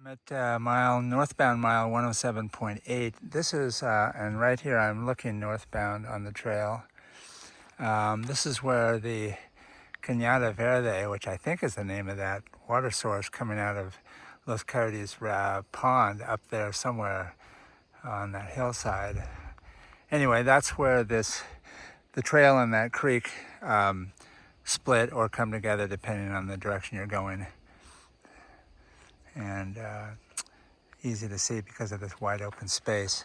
at northbound mile 107.8. This is, and right here I'm looking northbound on the trail. This is where the Cañada Verde, which I think is the name of that water source coming out of Los Coyotes pond up there somewhere on that hillside. Anyway, that's where the trail and that creek split or come together depending on the direction you're going. And easy to see because of this wide open space.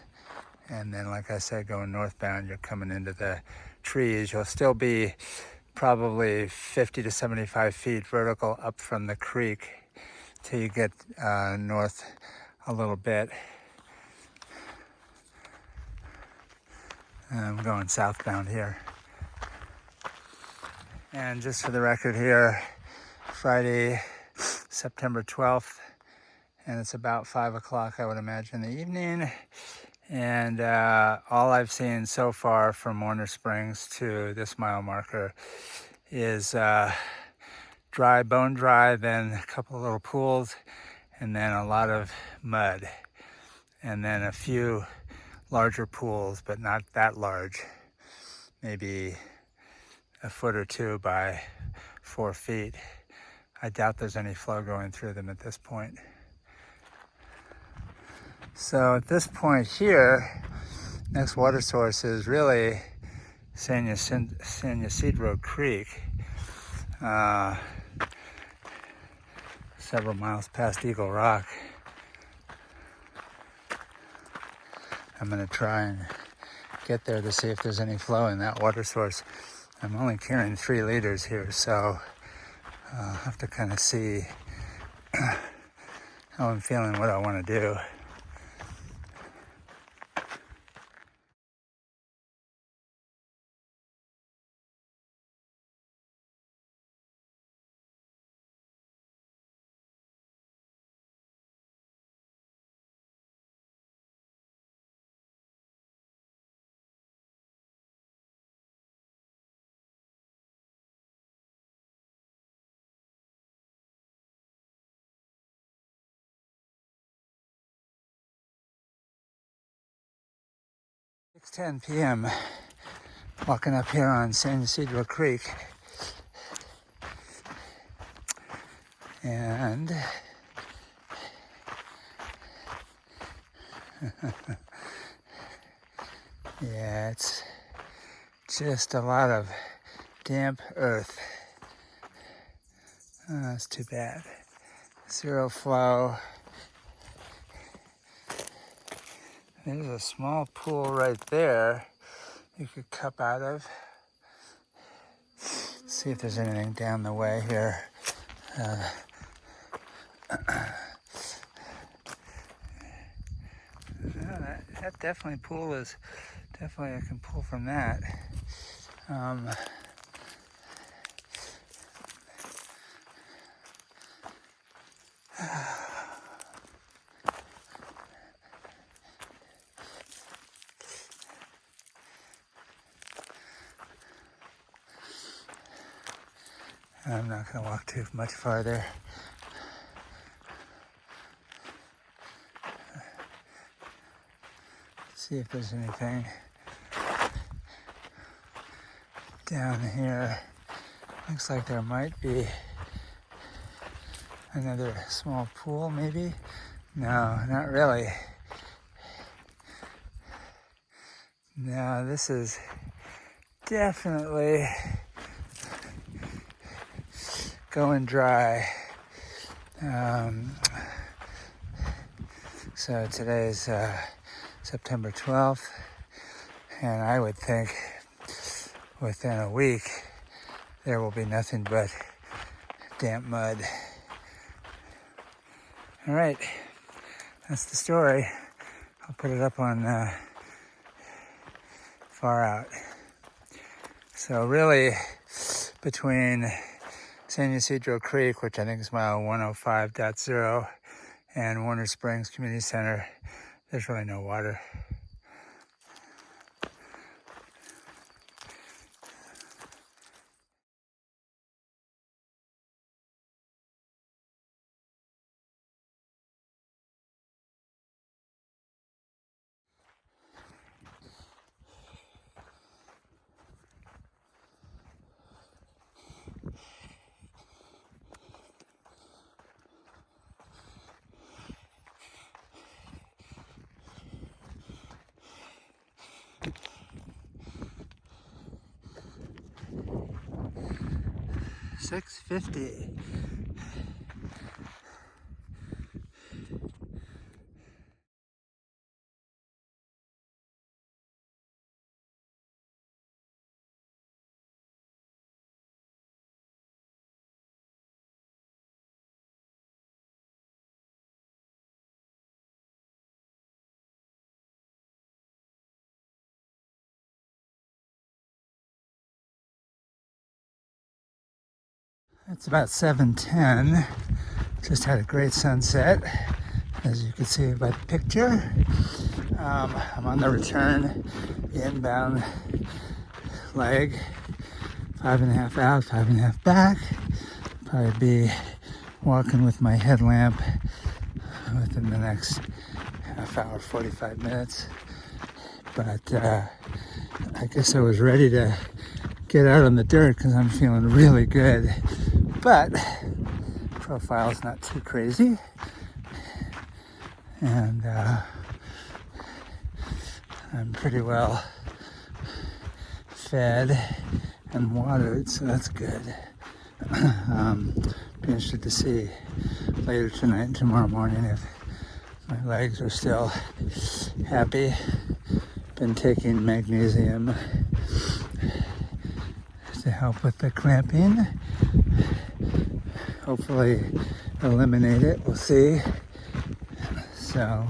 And then, like I said, going northbound, you're coming into the trees. You'll still be probably 50 to 75 feet vertical up from the creek till you get north a little bit. I'm going southbound here. And just for the record here, Friday, September 12th, and it's about 5 o'clock, I would imagine, in the evening. And all I've seen so far from Warner Springs to this mile marker is dry, bone dry, then a couple of little pools, and then a lot of mud. And then a few larger pools, but not that large. Maybe a foot or two by 4 feet. I doubt there's any flow going through them at this point. So at this point here, next water source is really San Ysidro Creek, several miles past Eagle Rock. I'm going to try and get there to see if there's any flow in that water source. I'm only carrying 3 liters here, so I'll have to kind of see how I'm feeling, what I want to do. It's 10 p.m. walking up here on San Ysidro Creek. And yeah, it's just a lot of damp earth. Oh, that's too bad. Zero flow. There's a small pool right there you could cup out of. See if there's anything down the way here. That definitely pool is, definitely I can pull from that. I'm not going to walk too much farther. See if there's anything down here. Looks like there might be another small pool, maybe. No, not really. No, this is definitely going dry. So today's September 12th, and I would think within a week there will be nothing but damp mud. All right, that's the story. I'll put it up on Far Out. So really, between San Ysidro Creek, which I think is mile 105.0, and Warner Springs Community Center, there's really no water. 6:50. It's about 7:10. Just had a great sunset, as you can see by the picture. I'm on the return, the inbound leg, 5.5 out, 5.5 back. Probably be walking with my headlamp within the next half hour, 45 minutes. But I guess I was ready to get out on the dirt because I'm feeling really good. But profile's not too crazy. And I'm pretty well fed and watered, so that's good. Be interested to see later tonight and tomorrow morning if my legs are still happy. Been taking magnesium to help with the cramping. Hopefully eliminate it, we'll see. So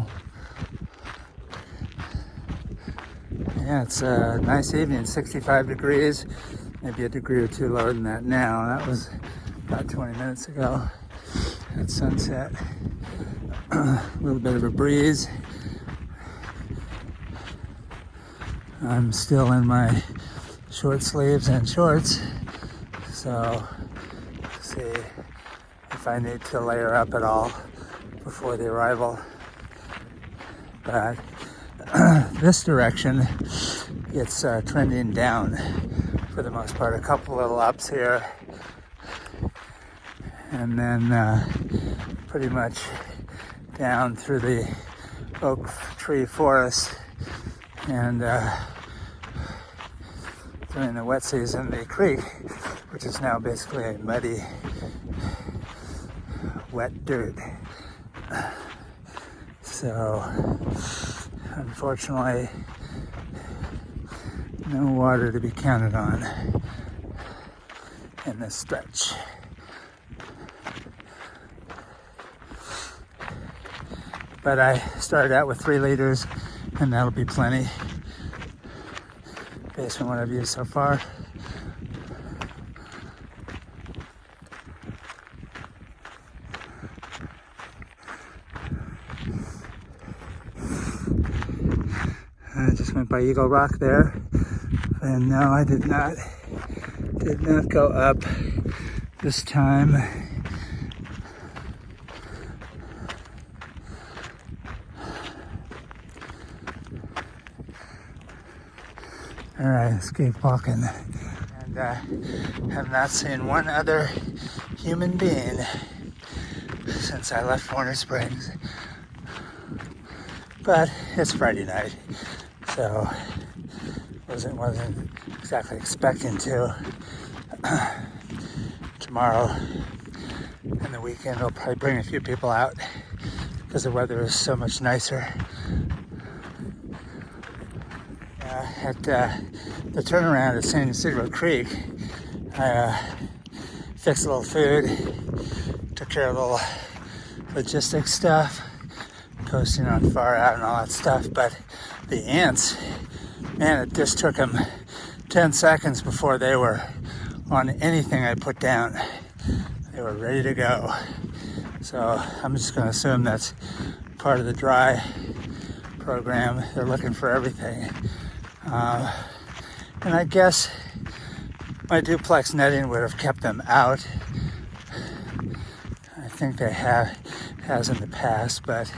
yeah, it's a nice evening, 65 degrees, maybe a degree or two lower than that now. That was about 20 minutes ago at sunset. A little bit of a breeze. I'm still in my short sleeves and shorts, so see if I need to layer up at all before the arrival. But this direction, it's trending down for the most part. A couple little ups here, and then pretty much down through the oak tree forest. And during the wet season, the creek, which is now basically a muddy, wet dirt. So, unfortunately, no water to be counted on in this stretch. But I started out with 3 liters, and that'll be plenty based on what I've used so far. I just went by Eagle Rock there, and no, I did not go up this time. All right, let's keep walking. And have not seen one other human being since I left Warner Springs. But it's Friday night, so wasn't exactly expecting to. Tomorrow and the weekend will probably bring a few people out because the weather is so much nicer. At the turnaround at San Ysidro Creek, I fixed a little food, took care of a little logistics stuff, coasting on far out and all that stuff. But the ants, man, it just took them 10 seconds before they were on anything I put down. They were ready to go. So I'm just going to assume that's part of the dry program. They're looking for everything. And I guess my duplex netting would have kept them out. I think they has in the past, but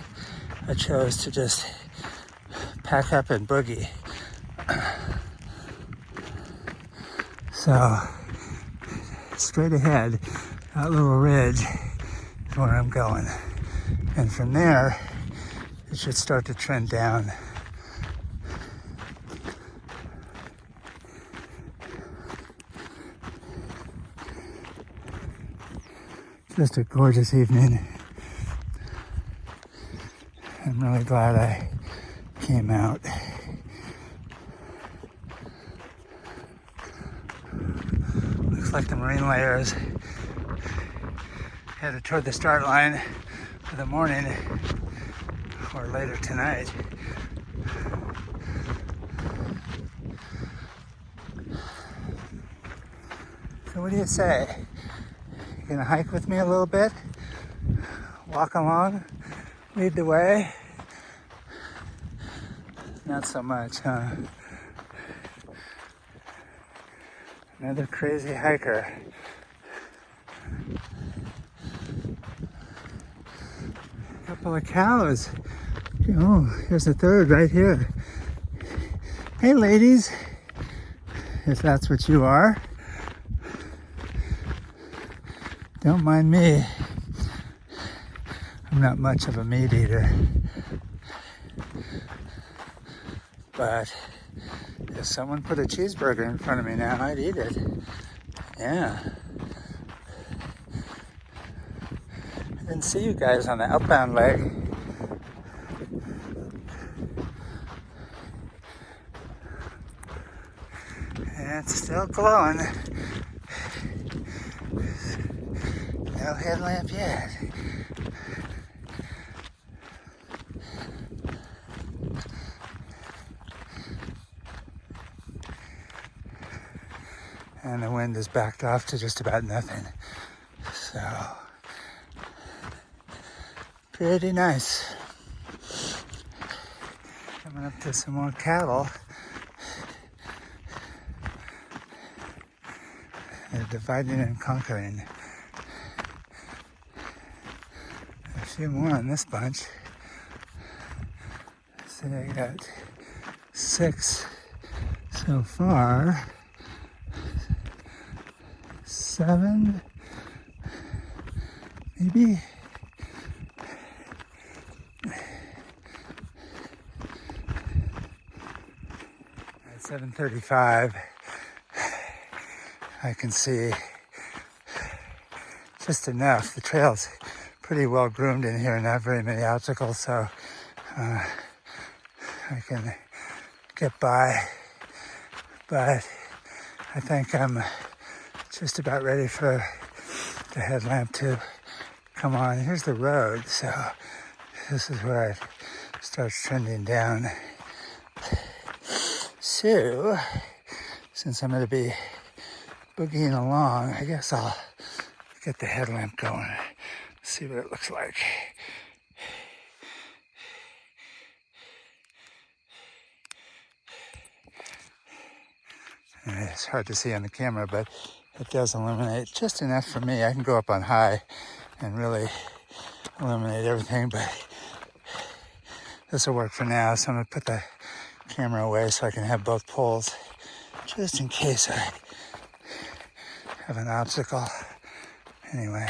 I chose to just pack up and boogie. So straight ahead, that little ridge is where I'm going. And from there, it should start to trend down. Just a gorgeous evening. I'm really glad I came out. Looks like the marine layers headed toward the start line for the morning or later tonight. So what do you say? You gonna hike with me a little bit? Walk along? Lead the way? Not so much, huh? Another crazy hiker. A couple of cows. Oh, here's a third right here. Hey ladies, if that's what you are. Don't mind me. I'm not much of a meat eater. But if someone put a cheeseburger in front of me now, I'd eat it. Yeah. I didn't see you guys on the outbound leg. And it's still glowing. No headlamp yet. And the wind is backed off to just about nothing. So, pretty nice. Coming up to some more cattle. They're dividing and conquering. A few more in this bunch. So I got 6 so far. 7, maybe. At 7:35, I can see just enough. The trail's pretty well groomed in here, not very many obstacles, so I can get by. But I think I'm just about ready for the headlamp to come on. Here's the road, so this is where it starts trending down. So, since I'm going to be boogieing along, I guess I'll get the headlamp going, see what it looks like. It's hard to see on the camera, but it does illuminate just enough for me. I can go up on high and really illuminate everything, but this will work for now. So I'm gonna put the camera away so I can have both poles just in case I have an obstacle. Anyway,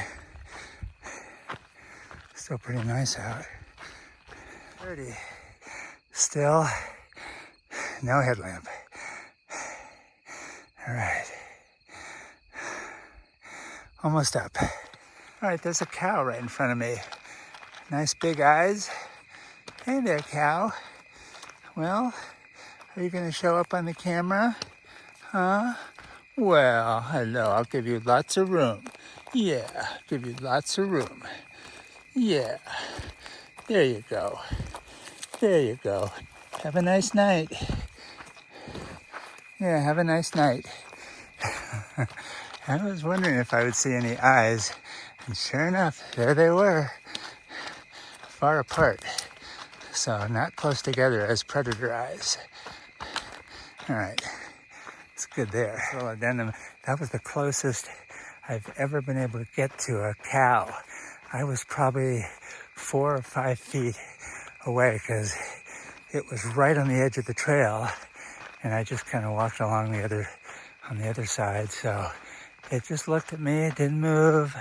still pretty nice out. 30. Still no headlamp. All right. Almost up. All right, there's a cow right in front of me. Nice big eyes. Hey there, cow. Well, are you gonna show up on the camera? Huh? Well, hello, I'll give you lots of room. Yeah, give you lots of room. Yeah, there you go. There you go. Have a nice night. Yeah, have a nice night. I was wondering if I would see any eyes, and sure enough, there they were, far apart, so not close together as predator eyes. All right, it's good there. Little addendum, that was the closest I've ever been able to get to a cow. I was probably 4 or 5 feet away because it was right on the edge of the trail, and I just kind of walked along on the other side, so it just looked at me, it didn't move.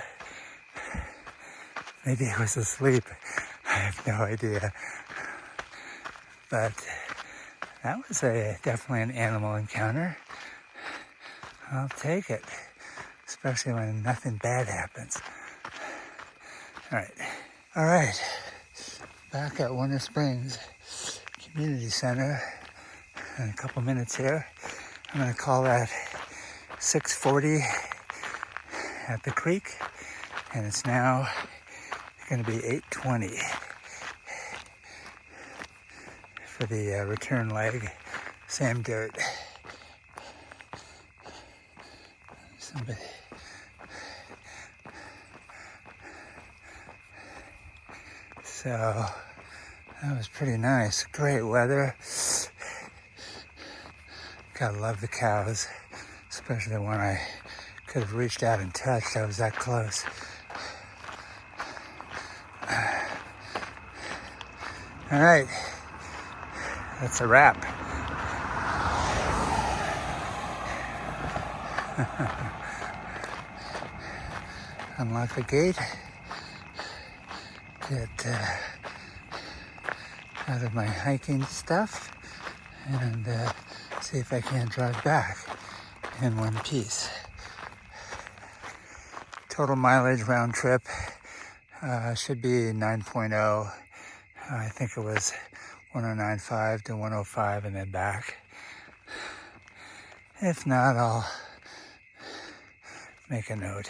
Maybe it was asleep. I have no idea. But that was definitely an animal encounter. I'll take it, especially when nothing bad happens. All right. Back at Winter Springs Community Center in a couple minutes here. I'm gonna call that 6:40 at the creek, and it's now gonna be 8:20 for the return leg. Same dirt. Somebody. So that was pretty nice. Great weather. Gotta love the cows, especially when I could have reached out and touched. I was that close. All right, that's a wrap. Unlock the gate. Get out of my hiking stuff and see if I can't drive back in one piece. Total mileage round trip should be 9.0. I think it was 109.5 to 105 and then back. If not, I'll make a note.